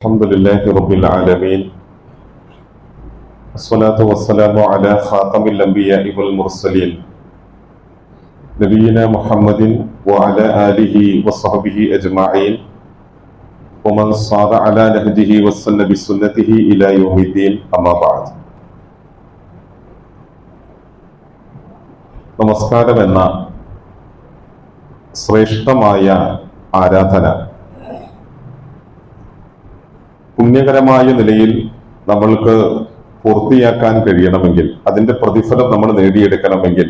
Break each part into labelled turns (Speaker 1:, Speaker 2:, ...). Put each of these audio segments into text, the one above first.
Speaker 1: الحمد لله رب العالمين الصلاة والسلام على خاتم الأنبياء والمرسلين نبينا محمد وعلى آله وصحبه أجمعين ومن صار على نهجه وسن بسنته إلى يوم الدين أما بعد. നമസ്കാരം എന്ന ശ്രേഷ്ഠമായ ആരാധന പുണ്യകരമായ നിലയിൽ നമ്മൾക്ക് പൂർത്തിയാക്കാൻ കഴിയണമെങ്കിൽ, അതിന്റെ പ്രതിഫലം നമ്മൾ നേടിയെടുക്കണമെങ്കിൽ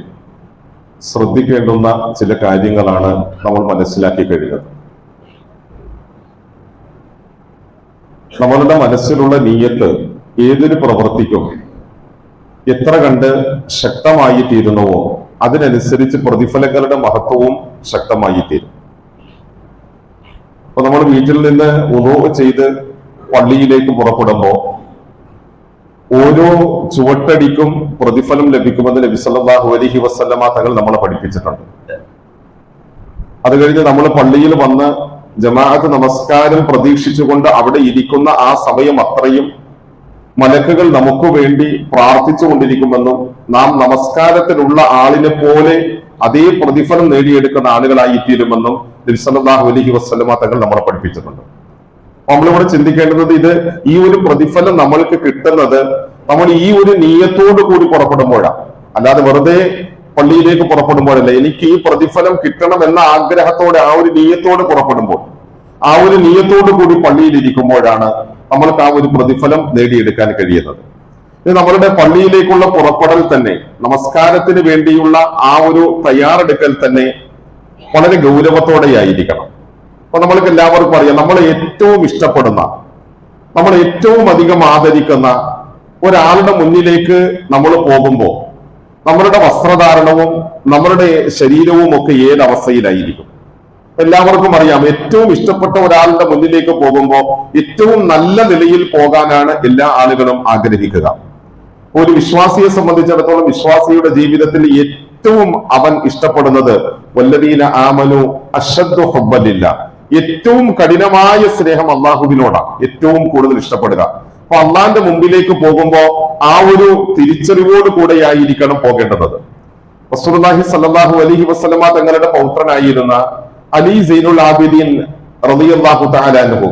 Speaker 1: ശ്രദ്ധിക്കേണ്ടുന്ന ചില കാര്യങ്ങളാണ് നമ്മൾ മനസ്സിലാക്കി കഴിഞ്ഞത്. നമ്മളുടെ മനസ്സിലുള്ള നീയത്ത് ഏതൊരു പ്രവൃത്തിക്കും എത്ര കണ്ട് ശക്തമായി തീരുന്നുവോ അതിനനുസരിച്ച് പ്രതിഫലങ്ങളുടെ മഹത്വവും ശക്തമായി തീരും. അപ്പൊ നമ്മൾ വീട്ടിൽ നിന്ന് വുളൂ ചെയ്ത് പള്ളിയിലേക്ക് പുറപ്പെടുമ്പോൾ ഓരോ ചുവട്ടടിക്കും പ്രതിഫലം ലഭിക്കുമെന്ന് നബി സല്ലല്ലാഹു അലൈഹി വസല്ലമ തങ്ങൾ നമ്മളെ പഠിപ്പിച്ചിട്ടുണ്ട്. അത് കഴിഞ്ഞ് നമ്മൾ പള്ളിയിൽ വന്ന് ജമാഅത്ത് നമസ്കാരം പ്രതീക്ഷിച്ചുകൊണ്ട് അവിടെ ഇരിക്കുന്ന ആ സമയം അത്രയും മലക്കുകൾ നമുക്ക് വേണ്ടി പ്രാർത്ഥിച്ചു കൊണ്ടിരിക്കുമെന്നും നാം നമസ്കാരത്തിലുള്ള ആളിനെ പോലെ അതേ പ്രതിഫലം നേടിയെടുക്കുന്ന ആളുകളായി തീരുമെന്നും നബി സല്ലല്ലാഹു അലൈഹി വസല്ലമ തങ്ങൾ നമ്മളെ പഠിപ്പിച്ചിട്ടുണ്ട്. നമ്മളിവിടെ ചിന്തിക്കേണ്ടത് ഇത് ഈ ഒരു പ്രതിഫലം നമ്മൾക്ക് കിട്ടുന്നത് നമ്മൾ ഈ ഒരു നീയത്തോടു കൂടി പുറപ്പെടുമ്പോഴാണ്, അല്ലാതെ വെറുതെ പള്ളിയിലേക്ക് പുറപ്പെടുമ്പോഴല്ല. എനിക്ക് ഈ പ്രതിഫലം കിട്ടണം എന്ന ആഗ്രഹത്തോടെ ആ ഒരു നീയത്തോട് പുറപ്പെടുമ്പോൾ, ആ ഒരു നീയത്തോടു കൂടി പള്ളിയിൽ ഇരിക്കുമ്പോഴാണ് നമ്മൾക്ക് ആ ഒരു പ്രതിഫലം നേടിയെടുക്കാൻ കഴിയുന്നത്. ഇത് നമ്മളുടെ പള്ളിയിലേക്കുള്ള പുറപ്പെടൽ തന്നെ, നമസ്കാരത്തിന് വേണ്ടിയുള്ള ആ ഒരു തയ്യാറെടുക്കൽ തന്നെ വളരെ ഗൗരവത്തോടെയായിരിക്കണം. അപ്പൊ നമ്മൾക്ക് എല്ലാവർക്കും അറിയാം, നമ്മൾ ഏറ്റവും ഇഷ്ടപ്പെടുന്ന, നമ്മൾ ഏറ്റവും അധികം ആദരിക്കുന്ന ഒരാളുടെ മുന്നിലേക്ക് നമ്മൾ പോകുമ്പോൾ നമ്മളുടെ വസ്ത്രധാരണവും നമ്മളുടെ ശരീരവും ഒക്കെ ഏതവസ്ഥയിലായിരിക്കും. എല്ലാവർക്കും അറിയാം, ഏറ്റവും ഇഷ്ടപ്പെട്ട ഒരാളുടെ മുന്നിലേക്ക് പോകുമ്പോൾ ഏറ്റവും നല്ല നിലയിൽ പോകാനാണ് എല്ലാ ആളുകളും ആഗ്രഹിക്കുക. ഒരു വിശ്വാസിയെ സംബന്ധിച്ചിടത്തോളം വിശ്വാസിയുടെ ജീവിതത്തിൽ ഏറ്റവും അവൻ ഇഷ്ടപ്പെടുന്നത് വല്ലദീന ആമനു അശദ്ദു ഹുബ്ബൻ, ഏറ്റവും കഠിനമായ സ്നേഹം അള്ളാഹുവിനോടാണ് ഏറ്റവും കൂടുതൽ ഇഷ്ടപ്പെടുക. അപ്പൊ അള്ളാന്റെ മുമ്പിലേക്ക് പോകുമ്പോ ആ ഒരു തിരിച്ചറിവോട് കൂടെയായിരിക്കണം പോകേണ്ടത്. റസൂലുള്ളാഹി സ്വല്ലല്ലാഹു അലൈഹി വസല്ലമ തങ്ങളുടെ പൗത്രനായിരുന്ന അലി സൈനുൽ ആബിദീൻ റളിയല്ലാഹു തആല അൻഹു,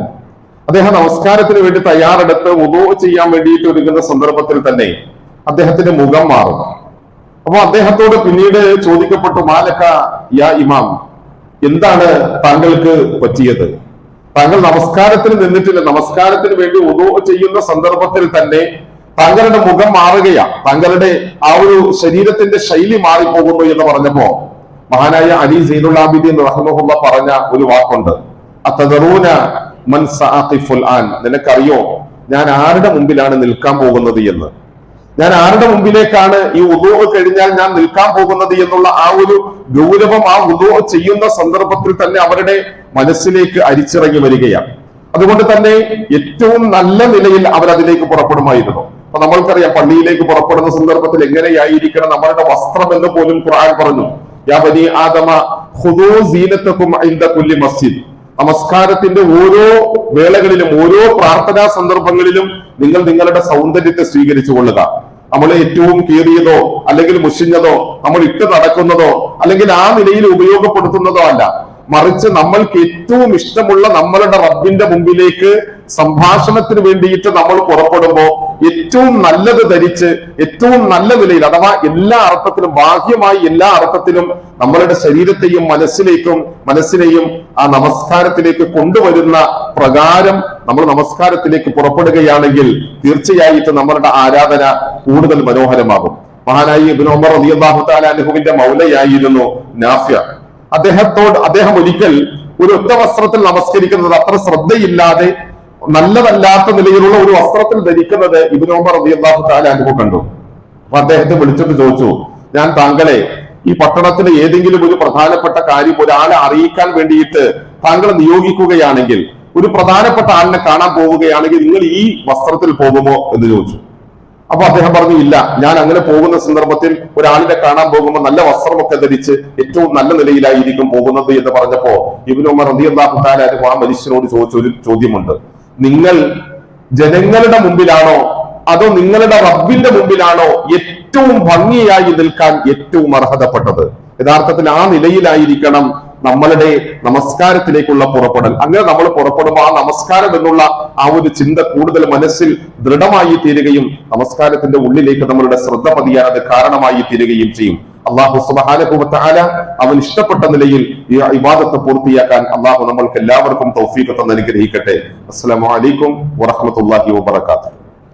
Speaker 1: അദ്ദേഹം നമസ്കാരത്തിന് വേണ്ടി തയ്യാറെടുത്ത് വുളൂ ചെയ്യാൻ വേണ്ടിയിട്ട് ഒരുങ്ങുന്ന സന്ദർഭത്തിൽ തന്നെ അദ്ദേഹത്തിന്റെ മുഖം മാറും. അപ്പൊ അദ്ദേഹത്തോട് പിന്നീട് ചോദിക്കപ്പെട്ടു, മാലക യാ ഇമാം, എന്താണ് താങ്കൾക്ക് പറ്റിയത്? താങ്കൾ നമസ്കാരത്തിന് നിന്നിട്ടില്ല, നമസ്കാരത്തിന് വേണ്ടി വുളൂ ചെയ്യുന്ന സന്ദർഭത്തിൽ തന്നെ താങ്കളുടെ മുഖം മാറുകയാണ്, താങ്കളുടെ ആ ഒരു ശരീരത്തിന്റെ ശൈലി മാറിപ്പോകുന്നു എന്ന് പറഞ്ഞപ്പോ മഹാനായ അലി സൈനുൽ ആബിദീൻ റഹിമഹുല്ലാ പറഞ്ഞ ഒരു വാക്കുണ്ട്, അതദറൂന മൻ സഅഖിഫുൽ ആൻ, നിനക്കറിയോ ഞാൻ ആരുടെ മുമ്പിലാണ് നിൽക്കാൻ പോകുന്നത് എന്ന്, ഞാൻ ആരുടെ മുമ്പിലേക്കാണ് ഈ വുളൂ കഴിഞ്ഞാൽ ഞാൻ നിൽക്കാൻ പോകുന്നത് എന്നുള്ള ആ ഒരു ഗൗരവം ആ വുളൂ ചെയ്യുന്ന സന്ദർഭത്തിൽ തന്നെ അവരുടെ മനസ്സിലേക്ക് അരിച്ചിറങ്ങി വരികയാണ്. അതുകൊണ്ട് തന്നെ ഏറ്റവും നല്ല നിലയിൽ അവരതിലേക്ക് പുറപ്പെടുമായിരുന്നു. അപ്പൊ നമ്മൾക്കറിയാം, പള്ളിയിലേക്ക് പുറപ്പെടുന്ന സന്ദർഭത്തിൽ എങ്ങനെയായിരിക്കണം നമ്മളുടെ വസ്ത്രം എന്ന് പോലും ഖുർആൻ പറഞ്ഞു, യാ ബനി ആദമ ഖുദൂ സീനതകും ഇൻദ കുല്ലി മസ്ജിദ്, നമസ്കാരത്തിന്റെ ഓരോ വേളകളിലും ഓരോ പ്രാർത്ഥനാ സന്ദർഭങ്ങളിലും നിങ്ങൾ നിങ്ങളുടെ സൗന്ദര്യത്തെ സ്വീകരിച്ചു കൊള്ളുക. നമ്മൾ ഏറ്റവും കീറിയതോ അല്ലെങ്കിൽ മുഷിഞ്ഞതോ നമ്മൾ ഇട്ട് നടക്കുന്നതോ അല്ലെങ്കിൽ ആ നിലയിൽ ഉപയോഗപ്പെടുത്തുന്നതോ അല്ല, മറിച്ച് നമ്മൾക്ക് ഏറ്റവും ഇഷ്ടമുള്ള നമ്മളുടെ റബ്ബിന്റെ മുമ്പിലേക്ക് സംഭാഷണത്തിന് വേണ്ടിയിട്ട് നമ്മൾ പുറപ്പെടുമ്പോ ഏറ്റവും നല്ലത് ധരിച്ച് ഏറ്റവും നല്ല നിലയിൽ, അഥവാ എല്ലാ അർത്ഥത്തിലും, ബാഹ്യമായി എല്ലാ അർത്ഥത്തിലും നമ്മളുടെ ശരീരത്തെയും മനസ്സിനെയും ആ നമസ്കാരത്തിലേക്ക് കൊണ്ടുവരുന്ന പ്രകാരം നമ്മൾ നമസ്കാരത്തിലേക്ക് പുറപ്പെടുകയാണെങ്കിൽ തീർച്ചയായിട്ടും നമ്മളുടെ ആരാധന കൂടുതൽ മനോഹരമാകും. മഹാനായി ഇബ്നു ഉമർ റളിയല്ലാഹു തആല അൻഹുവിന്റെ മൗലയായിരുന്നു നാഫിഅ. അദ്ദേഹം ഒരിക്കൽ ഒരു ഒറ്റ വസ്ത്രത്തിൽ നമസ്കരിക്കുന്നത് അത്ര ശ്രദ്ധയില്ലാതെ നല്ലതല്ലാത്ത നിലയിലുള്ള ഒരു വസ്ത്രത്തിൽ ധരിക്കുന്നത് ഇബ്നു ഉമർ റളിയല്ലാഹു തആല അൻഹു കണ്ടു. അപ്പൊ അദ്ദേഹത്തെ വിളിച്ചിട്ട് ചോദിച്ചു, ഞാൻ താങ്കളെ ഈ പട്ടണത്തിലെ ഏതെങ്കിലും ഒരു പ്രധാനപ്പെട്ട കാര്യം ഒരാളെ അറിയിക്കാൻ വേണ്ടിയിട്ട് താങ്കൾ നിയോഗിക്കുകയാണെങ്കിൽ, ഒരു പ്രധാനപ്പെട്ട ആളിനെ കാണാൻ പോവുകയാണെങ്കിൽ നിങ്ങൾ ഈ വസ്ത്രത്തിൽ പോകുമോ എന്ന് ചോദിച്ചു. അപ്പൊ അദ്ദേഹം പറഞ്ഞു, ഇല്ല, ഞാൻ അങ്ങനെ പോകുന്ന സന്ദർഭത്തിൽ ഒരാളിനെ കാണാൻ പോകുമ്പോൾ നല്ല വസ്ത്രമൊക്കെ ധരിച്ച് ഏറ്റവും നല്ല നിലയിലായിരിക്കും പോകുന്നത് എന്ന് പറഞ്ഞപ്പോ ഇബ്നു ഉമർ റളിയല്ലാഹു തആല ആ മനുഷ്യനോട് ചോദിച്ചൊരു ചോദ്യമുണ്ട്, നിങ്ങൾ ജനങ്ങളുടെ മുമ്പിലാണോ അതോ നിങ്ങളുടെ റബ്ബിന്റെ മുമ്പിലാണോ ഏറ്റവും ഭംഗിയായി നിൽക്കാൻ ഏറ്റവും അർഹതപ്പെട്ടത്? യഥാർത്ഥത്തിൽ ആ നിലയിലായിരിക്കണം നമ്മളുടെ നമസ്കാരത്തിലേക്കുള്ള പുറപ്പെടൽ. അങ്ങനെ നമ്മൾ പുറപ്പെടുമ്പോൾ ആ നമസ്കാരം എന്നുള്ള ആ ഒരു ചിന്ത കൂടുതൽ മനസ്സിൽ ദൃഢമായി തീരുകയും നമസ്കാരത്തിന്റെ ഉള്ളിലേക്ക് നമ്മളുടെ ശ്രദ്ധ പതിയാൻ അത് കാരണമായി തീരുകയും ചെയ്യും. അള്ളാഹു സുബ്ഹാനഹു വ തആല അവൻ ഇഷ്ടപ്പെട്ട നിലയിൽ ഈ ഇബാദത്ത് പൂർത്തിയാക്കാൻ അള്ളാഹു നമ്മൾക്ക് എല്ലാവർക്കും തൗഫീഖ് തന്ന് അനുഗ്രഹിക്കട്ടെ. അസ്സലാമു അലൈക്കും വറഹ്മത്തുള്ളാഹി വബറകാതുഹു.